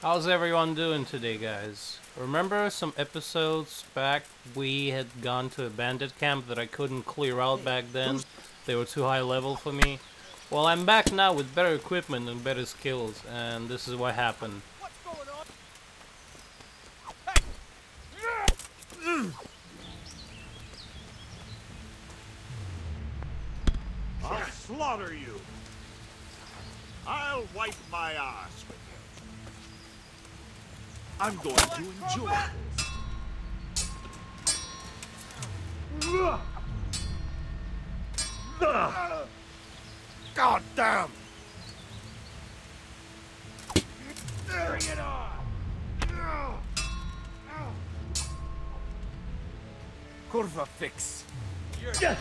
How's everyone doing today, guys? Remember some episodes back we had gone to a bandit camp that I couldn't clear out back then? They were too high level for me. Well, I'm back now with better equipment and better skills, and this is what happened. What's going on? I'll slaughter you. I'll wipe my ass with you. I'm going to enjoy this. God damn! Bring it on! Kurva fix. You're dead.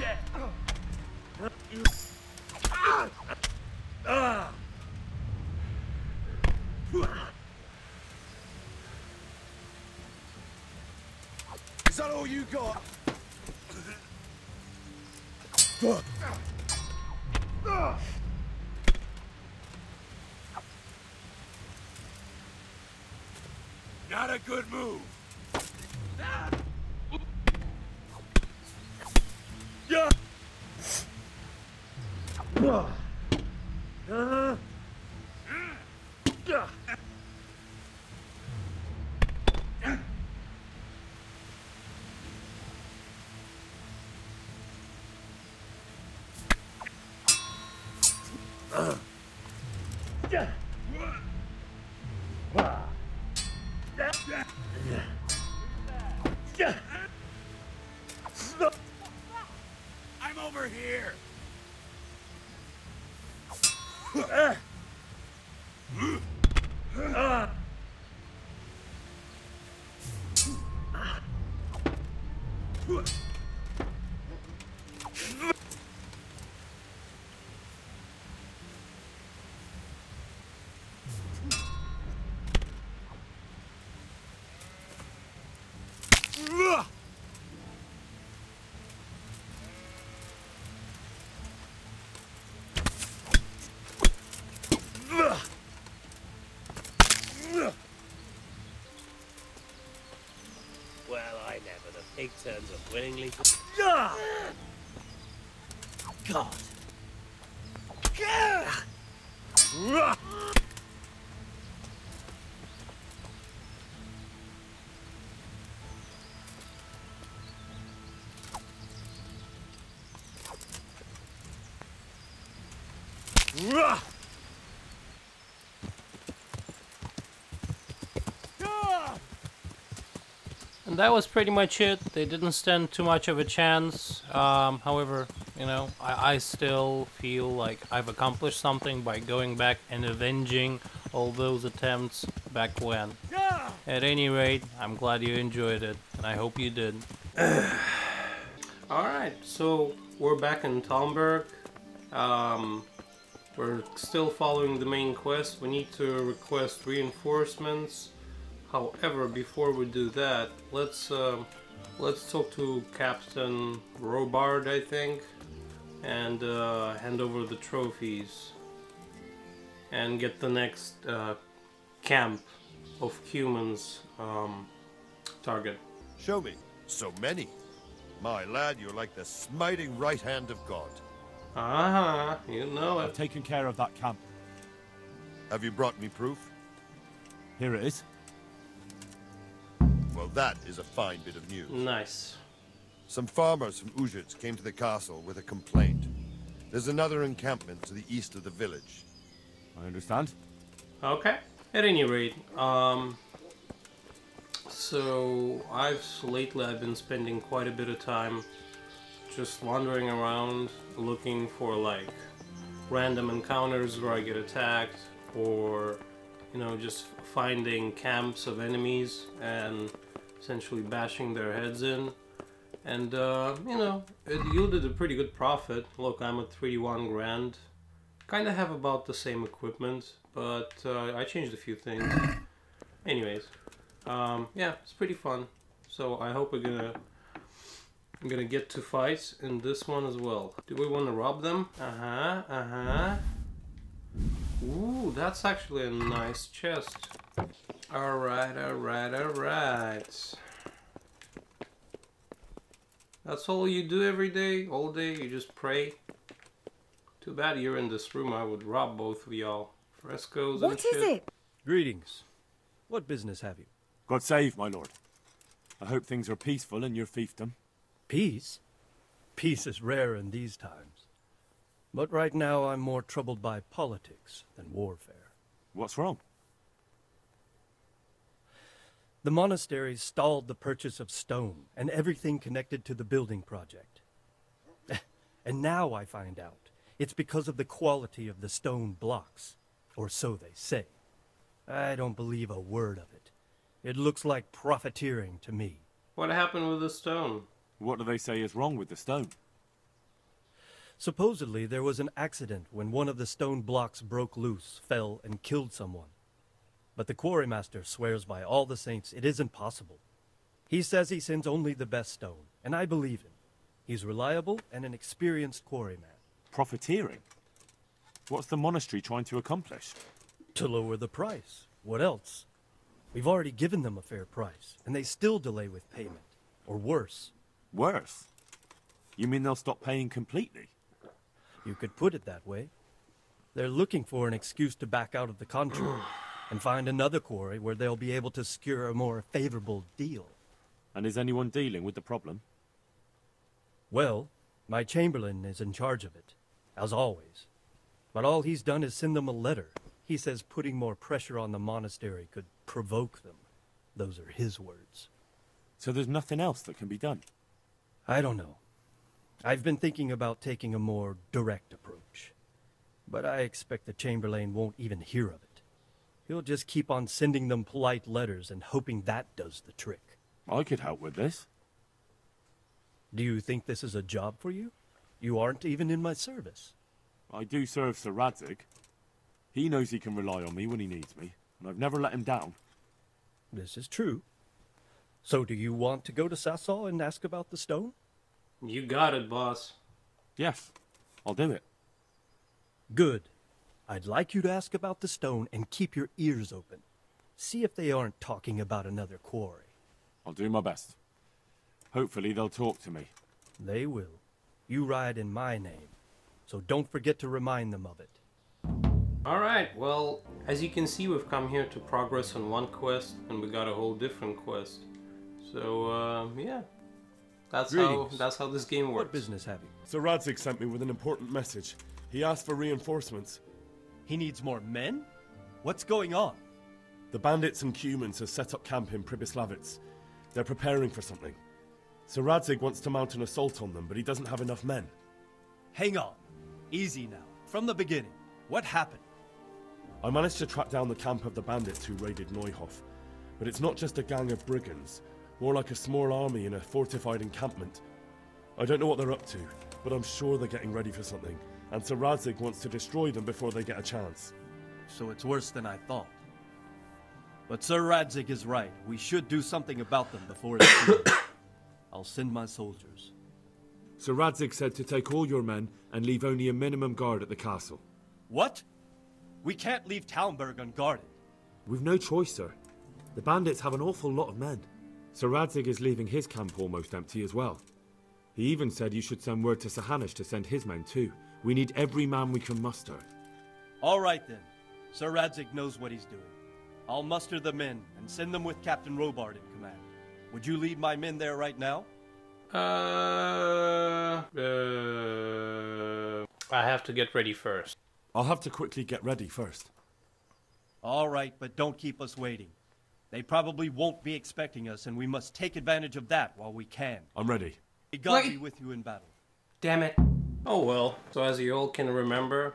Is that all you got? Not a good move. Yeah. I'm over here. Well, I never. The pig turns up willingly. God. And that was pretty much it. They didn't stand too much of a chance. However, you know, I still feel like I've accomplished something by going back and avenging all those attempts back when. At any rate, I'm glad you enjoyed it, and I hope you did. Alright, so we're back in Talmberg. We're still following the main quest. We need to request reinforcements. However, before we do that, let's talk to Captain Robard, I think, and hand over the trophies and get the next camp of humans target. Show me. So many. My lad, you're like the smiting right hand of God. You know I've it. taken care of that camp. Have you brought me proof? Here it is. Well, that is a fine bit of news. Nice. Some farmers from Uzhitz came to the castle with a complaint. There's another encampment to the east of the village. I understand. Okay. At any rate, so lately I've been spending quite a bit of time just wandering around looking for like random encounters where I get attacked, or you know, just finding camps of enemies and essentially bashing their heads in. And you know, it yielded a pretty good profit. Look, I'm at 31 grand. Kind of have about the same equipment, but I changed a few things. Anyways, yeah, it's pretty fun. So I hope I'm gonna get to fight in this one as well. Do we want to rob them? Ooh, that's actually a nice chest. Alright, alright, alright. That's all you do every day? All day you just pray? Too bad you're in this room. I would rob both of y'all. Frescoes and shit. What is it? Greetings. What business have you? God save, my lord. I hope things are peaceful in your fiefdom. Peace? Peace is rare in these times. But right now I'm more troubled by politics than warfare. What's wrong? The monastery stalled the purchase of stone and everything connected to the building project. And now I find out it's because of the quality of the stone blocks, or so they say. I don't believe a word of it. It looks like profiteering to me. What happened with the stone? What do they say is wrong with the stone? Supposedly there was an accident when one of the stone blocks broke loose, fell, and killed someone. But the quarrymaster swears by all the saints it isn't possible. He says he sends only the best stone, and I believe him. He's reliable and an experienced quarryman. Profiteering? What's the monastery trying to accomplish? To lower the price. What else? We've already given them a fair price, and they still delay with payment. Or worse. Worse? You mean they'll stop paying completely? You could put it that way. They're looking for an excuse to back out of the contract and find another quarry where they'll be able to secure a more favorable deal. And is anyone dealing with the problem? Well, my chamberlain is in charge of it, as always. But all he's done is send them a letter. He says putting more pressure on the monastery could provoke them. Those are his words. So there's nothing else that can be done? I don't know. I've been thinking about taking a more direct approach. But I expect the chamberlain won't even hear of it. He'll just keep on sending them polite letters and hoping that does the trick. I could help with this. Do you think this is a job for you? You aren't even in my service. I do serve Sir Radzig. He knows he can rely on me when he needs me, and I've never let him down. This is true. So do you want to go to Sasau and ask about the stone? You got it, boss. Yes, I'll do it. Good. I'd like you to ask about the stone and keep your ears open. See if they aren't talking about another quarry. I'll do my best. Hopefully they'll talk to me. They will. You ride in my name, so don't forget to remind them of it. Alright, well, as you can see, we've come here to progress on one quest, and we got a whole different quest. So, yeah. That's how this game works. What business have you? Sir Radzig sent me with an important message. He asked for reinforcements. He needs more men? What's going on? The bandits and humans have set up camp in Pribyslavitz. They're preparing for something. Sir Radzig wants to mount an assault on them, but he doesn't have enough men. Hang on. Easy now. From the beginning. What happened? I managed to track down the camp of the bandits who raided Neuhof. But it's not just a gang of brigands. More like a small army in a fortified encampment. I don't know what they're up to, but I'm sure they're getting ready for something. And Sir Radzig wants to destroy them before they get a chance. So it's worse than I thought. But Sir Radzig is right. We should do something about them before it's too late. I'll send my soldiers. Sir Radzig said to take all your men and leave only a minimum guard at the castle. What? We can't leave Talmberg unguarded. We've no choice, sir. The bandits have an awful lot of men. Sir Radzig is leaving his camp almost empty as well. He even said you should send word to Sahanish to send his men too. We need every man we can muster. All right then. Sir Radzig knows what he's doing. I'll muster the men and send them with Captain Robard in command. Would you lead my men there right now? I have to get ready first. I'll have to quickly get ready first. All right, but don't keep us waiting. They probably won't be expecting us, and we must take advantage of that while we can. I'm ready. May God be Wait. with you in battle. Damn it. Oh well. So as you all can remember,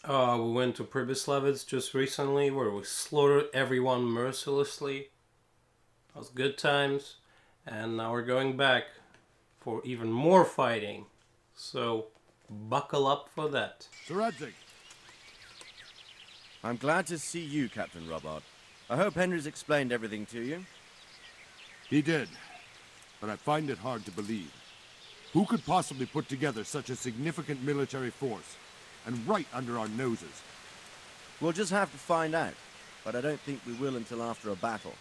we went to Pribyslavitz just recently where we slaughtered everyone mercilessly. That was good times. And now we're going back for even more fighting. So buckle up for that. Sir Radzig. I'm glad to see you, Captain Robard. I hope Henry's explained everything to you. He did, but I find it hard to believe. Who could possibly put together such a significant military force, and right under our noses? We'll just have to find out. but I don't think we will until after a battle.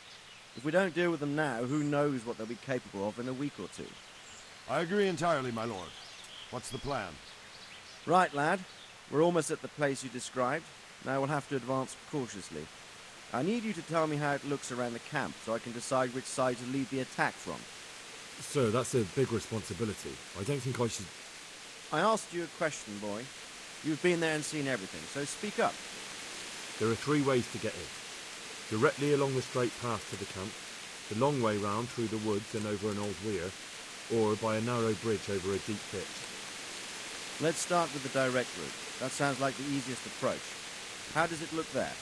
If we don't deal with them now, who knows what they'll be capable of in a week or two. I agree entirely, my lord. What's the plan? Right, lad. We're almost at the place you described. Now we'll have to advance cautiously. I need you to tell me how it looks around the camp so I can decide which side to lead the attack from. Sir, that's a big responsibility. I don't think I should... I asked you a question, boy. You've been there and seen everything, so speak up. There are 3 ways to get in. Directly along the straight path to the camp, the long way round through the woods and over an old weir, or by a narrow bridge over a deep ditch. Let's start with the direct route. That sounds like the easiest approach. How does it look there?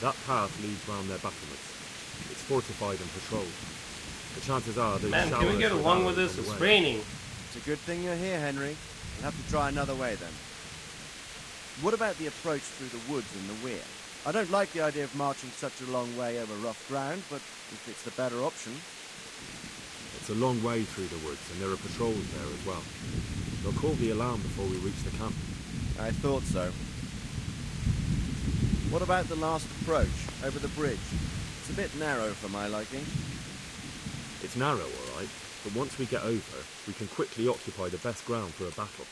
That path leads round their battlements. It's fortified and patrolled. The chances are those Man, can we get along with this? It's raining. It's a good thing you're here, Henry. We'll have to try another way then. What about the approach through the woods and the weir? I don't like the idea of marching such a long way over rough ground, but if it's the better option... It's a long way through the woods, and there are patrols there as well. They'll call the alarm before we reach the camp. I thought so. What about the last approach, over the bridge? It's a bit narrow for my liking. It's narrow, all right, but once we get over, we can quickly occupy the best ground for a battle.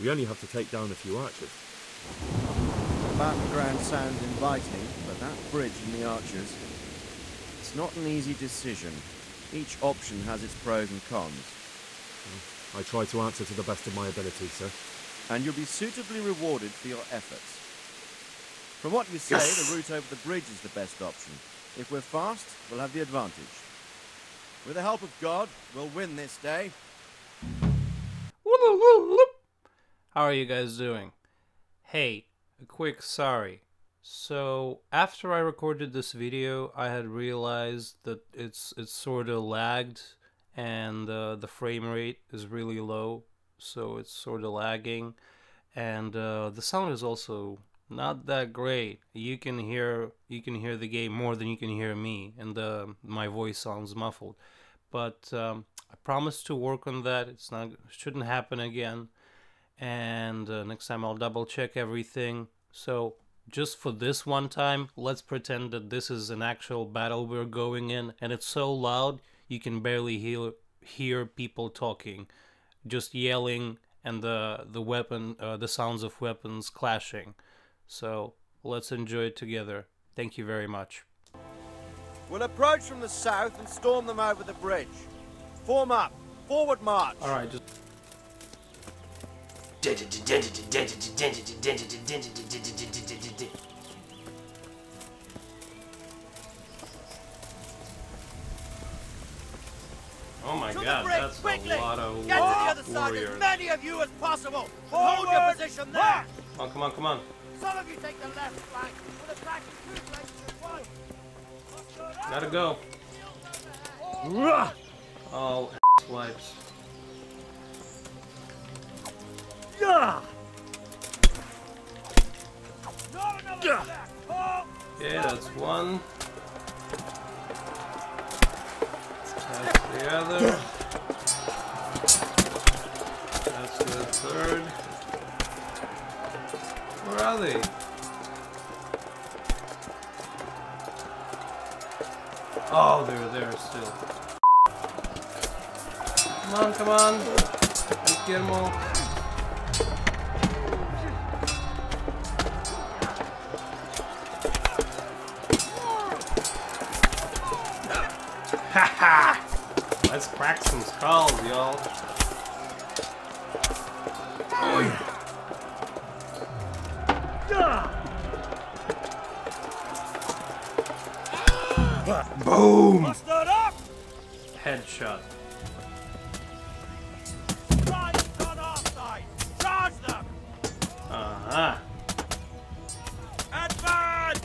We only have to take down a few archers. The battleground sounds inviting, but that bridge and the archers... It's not an easy decision. Each option has its pros and cons. I try to answer to the best of my ability, sir. And you'll be suitably rewarded for your efforts. From what you say, the route over the bridge is the best option. If we're fast, we'll have the advantage. With the help of God, we'll win this day. How are you guys doing? Hey, a quick sorry. So, after I recorded this video, I had realized that it's sort of lagged, and the frame rate is really low, so it's sort of lagging, and the sound is also not that great. You can hear the game more than you can hear me, and my voice sounds muffled. But I promise to work on that. Shouldn't happen again, and next time I'll double check everything. So just for this one time, let's pretend that this is an actual battle we're going in, and it's so loud you can barely hear people talking, just yelling, and the sounds of weapons clashing. So let's enjoy it together. Thank you very much. We'll approach from the south and storm them over the bridge. Form up. Forward march. All right, just... Oh my God, that's a lot of Get to the other side, warriors. as many of you as possible. Hold your position there. Oh, come on, come on. Some of you take the left flank. We'll attack in 2 places at once. Gotta go. Oh, wipes. Okay, that's one. That's the other. That's the third. Where are they? Oh, they're there still. Come on, come on. Let's get them all. Haha! Let's crack some skulls, y'all. Boom! Headshot. Uh-huh. Advance!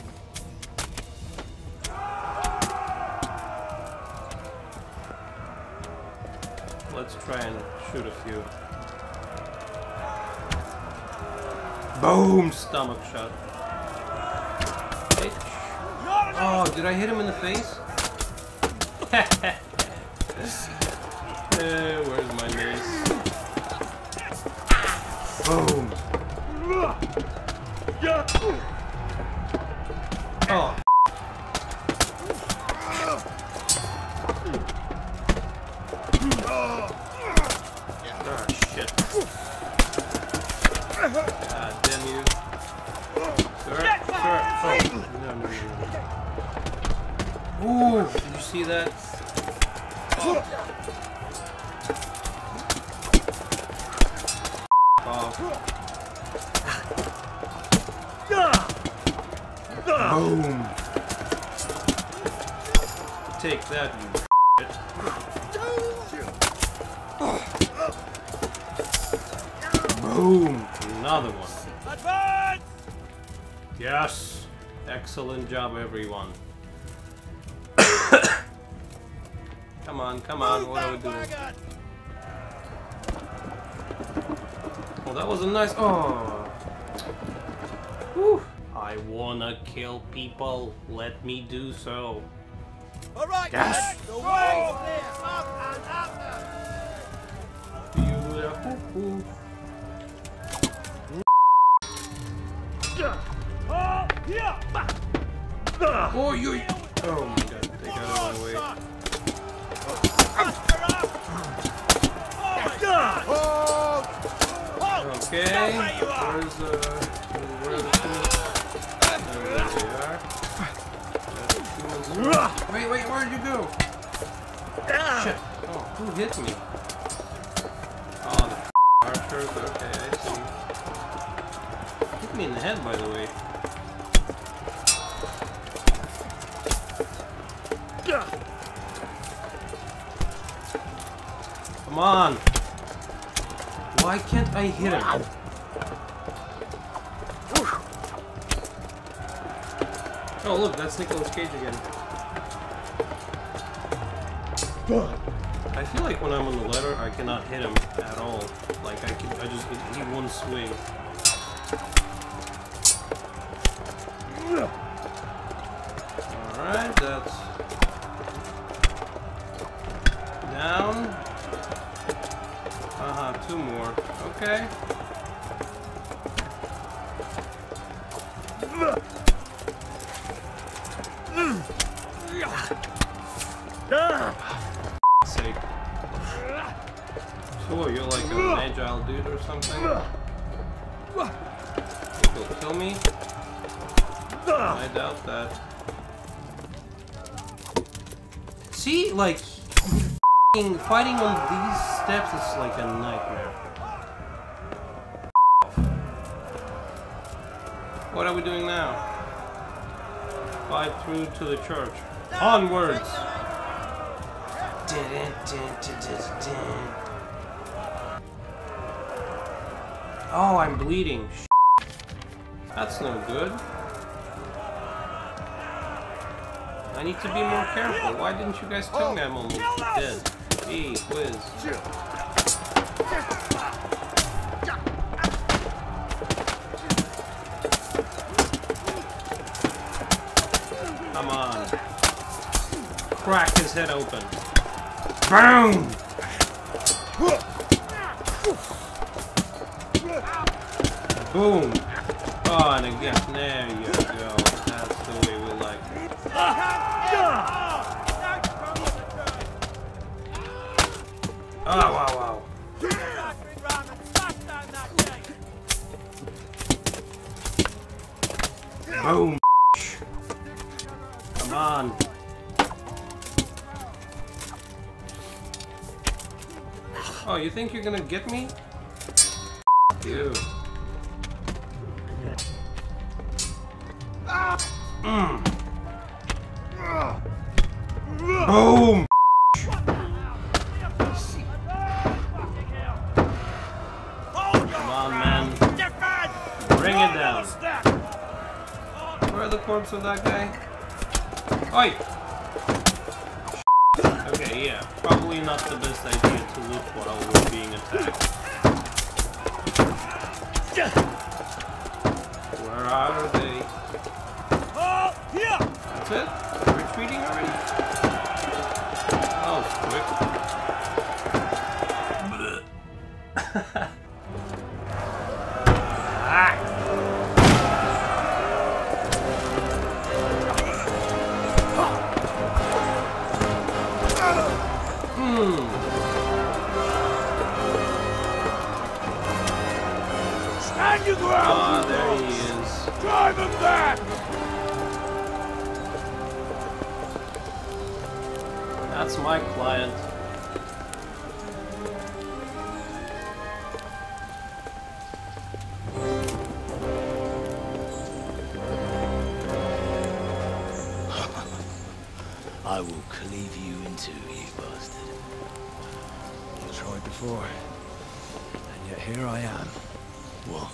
Let's try and shoot a few. Boom! Stomach shot. Bitch. Oh, did I hit him in the face? Where's my mace? Boom! Oh. Ah, shit. God damn you. Sir? Oh, no. Ooh, did you see that? Oh. Boom. Take that, you shit. Boom. Another one. Advance! Yes. Excellent job, everyone. Come on, what are we doing? Oh, that was a nice... Oh. Whew. I wanna kill people. Let me do so. Alright, Yes. the way clear. Up and up. Beautiful. Oh, you! Oh my god, they got it all away. Okay, where's where are the two? There they are. Wait, where'd you go? Shit! Oh, who hit me? Oh, the archers. Okay, I see. Hit me in the head, by the way. Come on! Why can't I hit him? Oh look, that's Nicolas Cage again. I feel like when I'm on the ladder, I cannot hit him at all. Like I just hit one swing. Alright, that's down. Two more. Okay. Sake. So you're like an agile dude or something? Think you'll kill me? I doubt that. See, like fighting on these steps is like a nightmare. What are we doing now? Fight through to the church. Onwards! Oh, I'm bleeding. That's no good. I need to be more careful. Why didn't you guys tell me I'm almost dead? Gee whiz. Come on. Crack his head open. Boom! Boom! Oh, and again, there you go. That's the way we like it. Oh, wow. Boom! Come on. Oh, you think you're gonna get me? You. Boom! Come on, man. Bring it down. Where are the corpse of that guy? Oi! Okay, yeah. Probably not the best idea to loot while we're being attacked. Where are they? That's it? Retreating already? Oh, quick. Stand your ground! Ah, there he is. Drive him back! That's my client. I will cleave you in two, you bastard. I tried before, and yet here I am. What?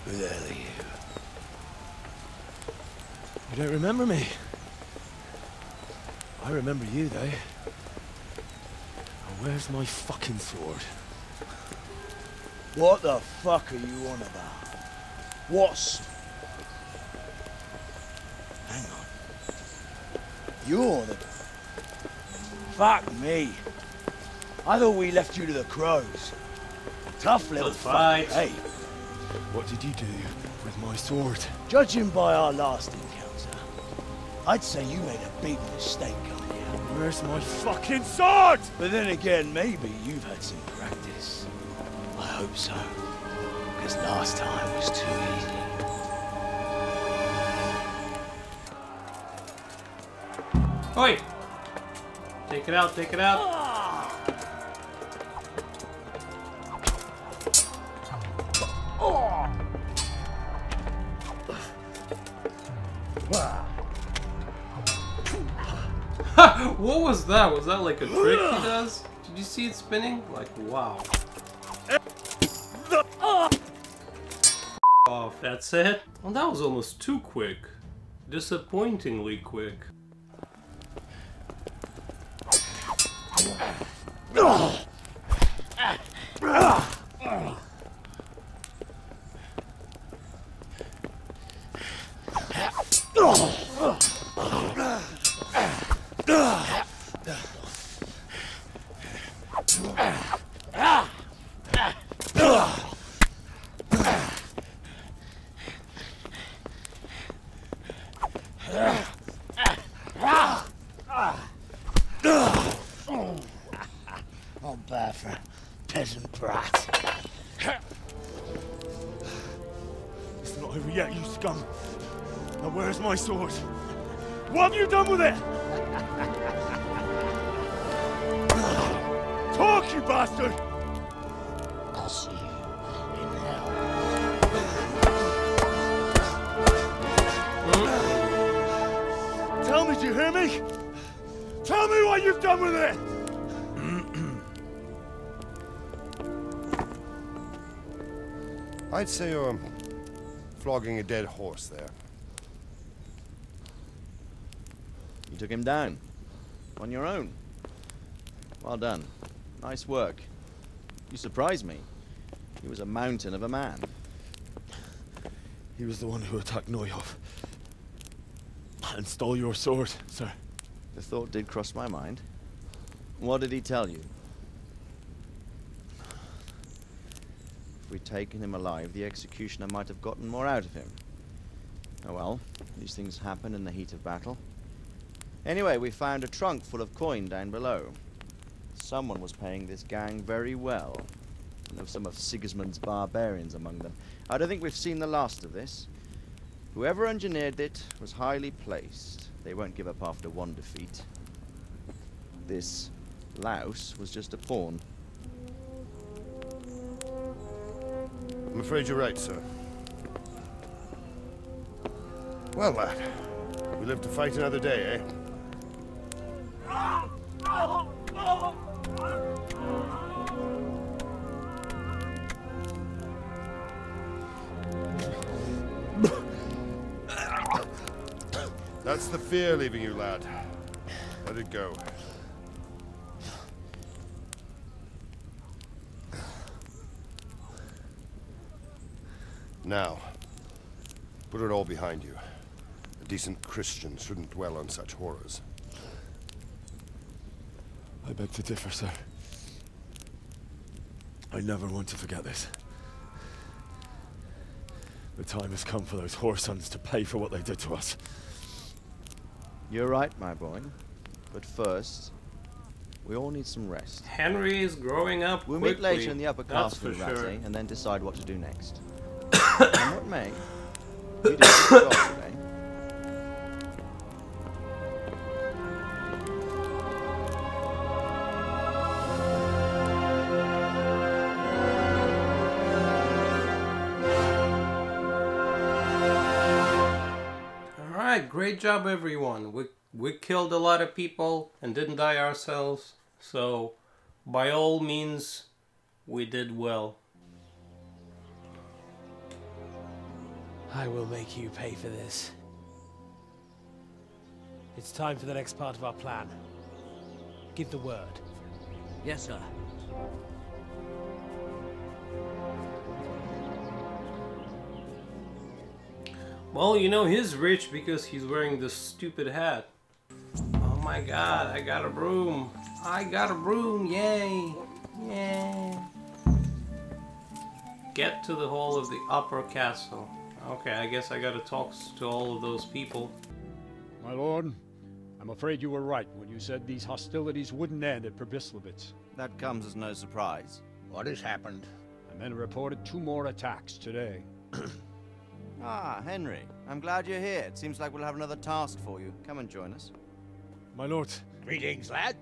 Who the hell are you? You don't remember me? I remember you, though. Now, where's my fucking sword? What the fuck are you on about? What's... Hang on. You're the... Fuck me. I thought we left you to the crows. Tough little fight, hey? What did you do with my sword? Judging by our last encounter, I'd say you made a big mistake coming here. Where's my fucking sword? But then again, maybe you've had some practice. I hope so. Because last time was too easy. Oi! Take it out, take it out. What was that? Was that like a trick he does? Did you see it spinning? Like, wow. Off, that's it? Well, that was almost too quick. Disappointingly quick. Not bad for a peasant brat. It's not over yet, you scum. Now where's my sword? What have you done with it? Talk, you bastard! I'll see you in hell. Tell me, do you hear me? Tell me what you've done with it! I'd say you're flogging a dead horse there. You took him down. On your own. Well done. Nice work. You surprised me. He was a mountain of a man. He was the one who attacked Neuhoff. And stole your sword, sir. The thought did cross my mind. What did he tell you? If we'd taken him alive, the executioner might have gotten more out of him. Oh well, these things happen in the heat of battle. Anyway, we found a trunk full of coin down below. Someone was paying this gang very well. And there were some of Sigismund's barbarians among them. I don't think we've seen the last of this. Whoever engineered it was highly placed. They won't give up after one defeat. This louse was just a pawn. I'm afraid you're right, sir. Well, lad, we live to fight another day, eh? That's the fear leaving you, lad. Let it go. Now, put it all behind you. A decent Christian shouldn't dwell on such horrors. I beg to differ, sir. I never want to forget this. The time has come for those whoresons to pay for what they did to us. You're right, my boy. But first, We all need some rest. Henry is growing up We'll quickly. meet later in the upper That's castle, for Ratty, sure. and then decide what to do next. And what may, you did a good job today. Alright, great job everyone. We killed a lot of people and didn't die ourselves. So, by all means, we did well. I will make you pay for this. It's time for the next part of our plan. Give the word. Yes, sir. Well, you know, he's rich because he's wearing this stupid hat. Oh my god, I got a broom. I got a broom, yay! Yay! Get to the hall of the upper castle. Okay, I guess I gotta talk to all of those people. My lord, I'm afraid you were right when you said these hostilities wouldn't end at Pribyslavitz. That comes as no surprise. What has happened? The men reported 2 more attacks today. Ah, Henry. I'm glad you're here. It seems like we'll have another task for you. Come and join us. My lord, Greetings, lad.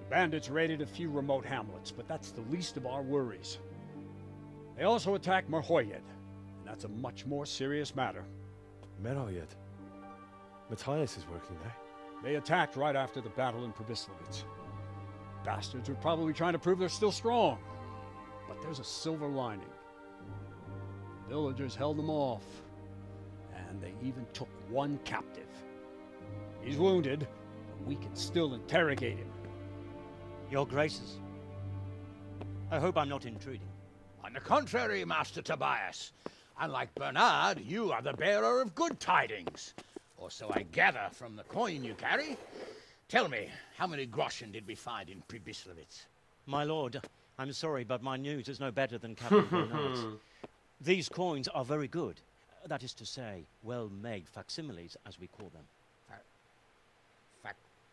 the bandits raided a few remote hamlets, but that's the least of our worries. They also attacked Merhoyed, and that's a much more serious matter. Merhoyed. Matthias is working there. They attacked right after the battle in Pribyslavitz. Bastards are probably trying to prove they're still strong. But there's a silver lining. Villagers held them off, and they even took 1 captive. He's wounded, but we can still interrogate him. Your Graces, I hope I'm not intruding. On the contrary, Master Tobias. Unlike Bernard, you are the bearer of good tidings. Or so I gather from the coin you carry. Tell me, how many groschen did we find in Pribyslavitz? My lord, I'm sorry, but my news is no better than Captain Bernard's. These coins are very good. That is to say, well-made facsimiles, as we call them.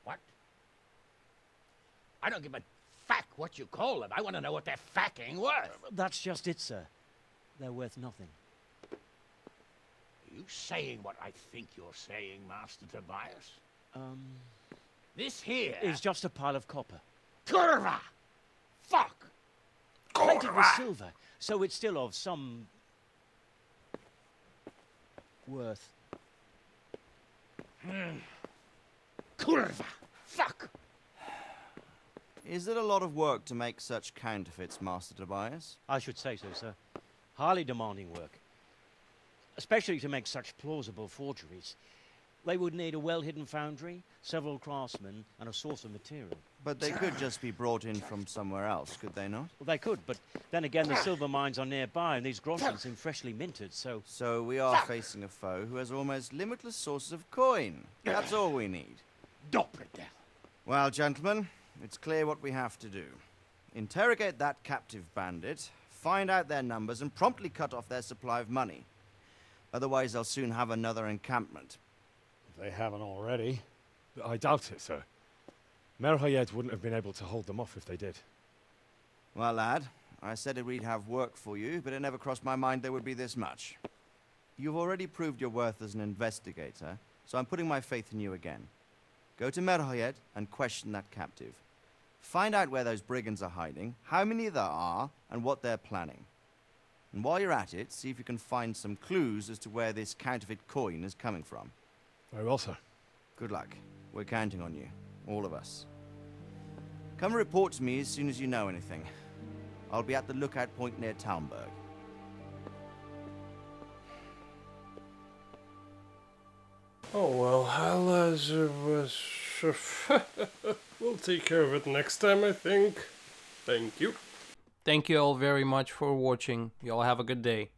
What? I don't give a fack what you call them. I want to know what they're facking worth. That's just it, sir. They're worth nothing. Are you saying what I think you're saying, Master Tobias? This here is just a pile of copper. Kurva! Fuck! Plated with silver, so it's still of some worth. Kurva! Fuck! Is it a lot of work to make such counterfeits, Master Tobias? I should say so, sir. Highly demanding work. Especially to make such plausible forgeries. They would need a well-hidden foundry, several craftsmen, and a source of material. But they could just be brought in from somewhere else, could they not? Well, they could, but then again the silver mines are nearby and these groschen seem freshly minted, so... So we are facing a foe who has almost limitless sources of coin. That's all we need. Well, gentlemen, it's clear what we have to do. Interrogate that captive bandit, find out their numbers, and promptly cut off their supply of money. Otherwise, they'll soon have another encampment. If they haven't already. I doubt it, sir. Merhoyed wouldn't have been able to hold them off if they did. Well, lad, I said we'd have work for you, but it never crossed my mind there would be this much. You've already proved your worth as an investigator, so I'm putting my faith in you again. Go to Merhoyed and question that captive. Find out where those brigands are hiding, how many there are, and what they're planning. And while you're at it, see if you can find some clues as to where this counterfeit coin is coming from. Very well, sir. Good luck. We're counting on you. All of us. Come report to me as soon as you know anything. I'll be at the lookout point near Talmberg. Oh well, we'll take care of it next time, I think. Thank you. Thank you all very much for watching. You all have a good day.